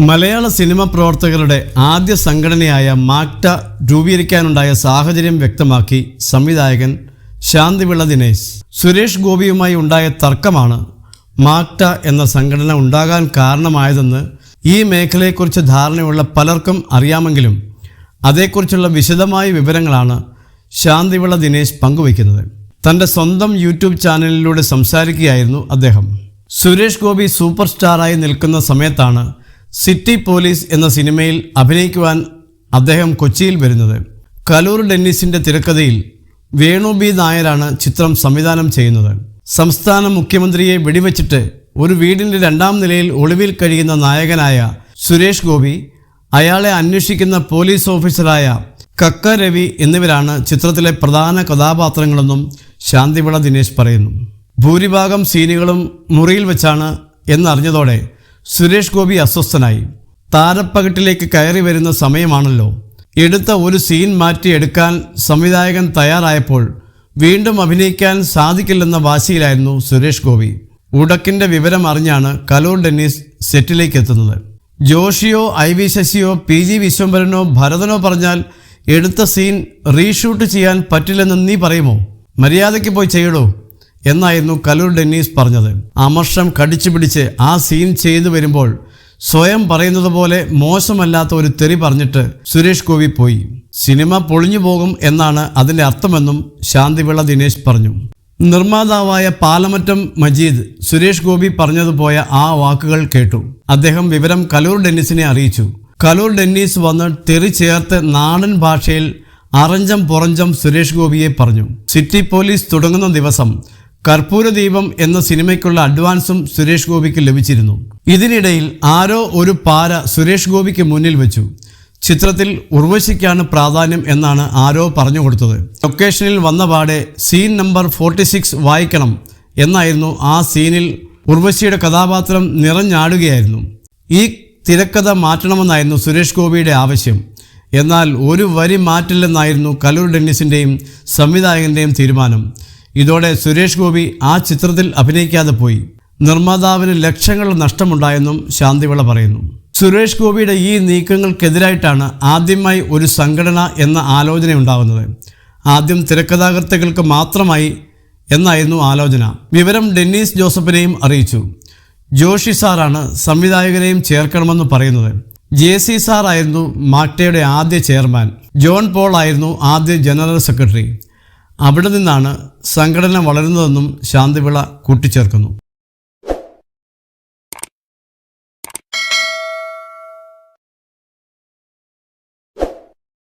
മലയാള cinema പ്രവർത്തകരുടെ ആദ്യ സംഘടനയായ മാക്ട രൂപീകരിക്കാനുണ്ടായ സാഹചര്യം വ്യക്തമാക്കി സംവിധായകൻ ശാന്തിവിള ദിനേശ്. സുരേഷ് ഗോപിയുമായി ഉണ്ടായ തർക്കമാണ് മാക്ട എന്ന സംഘടന ഉണ്ടാകാൻ കാരണമായതെന്ന് ഈ മേഖലയെക്കുറിച്ച് ധാരണയുള്ള പലർക്കും അറിയാമെങ്കിലും അതേക്കുറിച്ചുള്ള വിശദമായ വിവരങ്ങളാണ് ശാന്തിവിള ദിനേശ് പങ്കുവയ്ക്കുന്നത്. തൻ്റെ സ്വന്തം യൂട്യൂബ് ചാനലിലൂടെ സംസാരിക്കുകയായിരുന്നു അദ്ദേഹം. സുരേഷ് ഗോപി സൂപ്പർ സ്റ്റാറായി നിൽക്കുന്ന സമയത്താണ് സിറ്റി പോലീസ് എന്ന സിനിമയിൽ അഭിനയിക്കുവാൻ അദ്ദേഹം കൊച്ചിയിൽ വരുന്നത്. കലൂർ ഡെന്നിസിൻ്റെ തിരക്കഥയിൽ വേണു ബി നായരാണ് ചിത്രം സംവിധാനം ചെയ്യുന്നത്. സംസ്ഥാന മുഖ്യമന്ത്രിയെ വെടിവെച്ചിട്ട് ഒരു വീടിൻ്റെ 2ാം നിലയിൽ ഒളിവിൽ കഴിയുന്ന നായകനായ സുരേഷ് ഗോപി, അയാളെ അന്വേഷിക്കുന്ന പോലീസ് ഓഫീസറായ കക്ക രവി എന്നിവരാണ് ചിത്രത്തിലെ പ്രധാന കഥാപാത്രങ്ങളെന്നും ശാന്തിവിള ദിനേശ് പറയുന്നു. ഭൂരിഭാഗം സീനുകളും മുറിയിൽ വെച്ചാണ് എന്നറിഞ്ഞതോടെ സുരേഷ് ഗോപി അസ്വസ്ഥനായി. താരപ്പകട്ടിലേക്ക് കയറി വരുന്ന സമയമാണല്ലോ. എടുത്ത ഒരു സീൻ മാറ്റിയെടുക്കാൻ സംവിധായകൻ തയ്യാറായപ്പോൾ വീണ്ടും അഭിനയിക്കാൻ സാധിക്കില്ലെന്ന വാശിയിലായിരുന്നു സുരേഷ് ഗോപി. ഉടക്കിൻ്റെ വിവരം അറിഞ്ഞാണ് കലൂർ ഡെന്നിസ് സെറ്റിലേക്ക് എത്തുന്നത്. ജോഷിയോ IV ശശിയോ PG വിശ്വംഭരനോ ഭരതനോ പറഞ്ഞാൽ എടുത്ത സീൻ റീഷൂട്ട് ചെയ്യാൻ പറ്റില്ലെന്ന് നീ പറയുമോ? മര്യാദയ്ക്ക് പോയി ചെയ്യടോ എന്നായിരുന്നു കലൂർ ഡെന്നീസ് പറഞ്ഞത്. അമർഷം കടിച്ചു പിടിച്ച് ആ സീൻ ചെയ്തു വരുമ്പോൾ സ്വയം പറയുന്നത് പോലെ മോശമല്ലാത്ത ഒരു തെറി പറഞ്ഞിട്ട് സുരേഷ് ഗോപി പോയി. സിനിമ പൊളിഞ്ഞു പോകും എന്നാണ് അതിൻ്റെ അർത്ഥമെന്നും ശാന്തിവിള ദിനേശ് പറഞ്ഞു. നിർമ്മാതാവായ പാലമറ്റം മജീദ് സുരേഷ് ഗോപി പറഞ്ഞതുപോയ ആ വാക്കുകൾ കേട്ടു. അദ്ദേഹം വിവരം കലൂർ ഡെന്നീസിനെ അറിയിച്ചു. കലൂർ ഡെന്നീസ് വന്ന് തെറി ചേർത്ത് നാടൻ ഭാഷയിൽ അറഞ്ചം പുറഞ്ചം സുരേഷ് ഗോപിയെ പറഞ്ഞു. സിറ്റി പോലീസ് തുടങ്ങുന്ന ദിവസം കർപ്പൂരദീപം എന്ന സിനിമയ്ക്കുള്ള അഡ്വാൻസും സുരേഷ് ഗോപിക്ക് ലഭിച്ചിരുന്നു. ഇതിനിടയിൽ ആരോ ഒരു പാര സുരേഷ് ഗോപിക്ക് മുന്നിൽ വെച്ചു. ചിത്രത്തിൽ ഉർവശിക്കാണ് പ്രാധാന്യം എന്നാണ് ആരോ പറഞ്ഞു കൊടുത്തത്. ലൊക്കേഷനിൽ വന്നപാടെ സീൻ നമ്പർ 46 വായിക്കണം എന്നായിരുന്നു. ആ സീനിൽ ഉർവശിയുടെ കഥാപാത്രം നിറഞ്ഞാടുകയായിരുന്നു. ഈ തിരക്കഥ മാറ്റണമെന്നായിരുന്നു സുരേഷ് ഗോപിയുടെ ആവശ്യം. എന്നാൽ ഒരു വരി മാറ്റില്ലെന്നായിരുന്നു കലൂർ ഡെന്നിസിൻ്റെയും സംവിധായകൻ്റെയും തീരുമാനം. ഇതോടെ സുരേഷ് ഗോപി ആ ചിത്രത്തിൽ അഭിനയിക്കാതെ പോയി. നിർമ്മാതാവിന് ലക്ഷങ്ങൾ നഷ്ടമുണ്ടായെന്നും ശാന്തിവിള പറയുന്നു. സുരേഷ് ഗോപിയുടെ ഈ നീക്കങ്ങൾക്കെതിരായിട്ടാണ് ആദ്യമായി ഒരു സംഘടന എന്ന ആലോചന ഉണ്ടാകുന്നത്. ആദ്യം തിരക്കഥാകൃത്തുക്കൾക്ക് മാത്രമായി എന്നായിരുന്നു ആലോചന. വിവരം ഡെന്നീസ് ജോസഫിനെയും അറിയിച്ചു. ജോഷി സാറാണ് സംവിധായകരെയും ചേർക്കണമെന്ന് പറയുന്നത്. JC സാർ ആയിരുന്നു മാക്ടയുടെ ആദ്യ ചെയർമാൻ. ജോൺ പോൾ ആയിരുന്നു ആദ്യ ജനറൽ സെക്രട്ടറി. അവിടെ നിന്നാണ് സംഘടന വളരുന്നതെന്നും ശാന്തിവിള കൂട്ടിച്ചേർക്കുന്നു.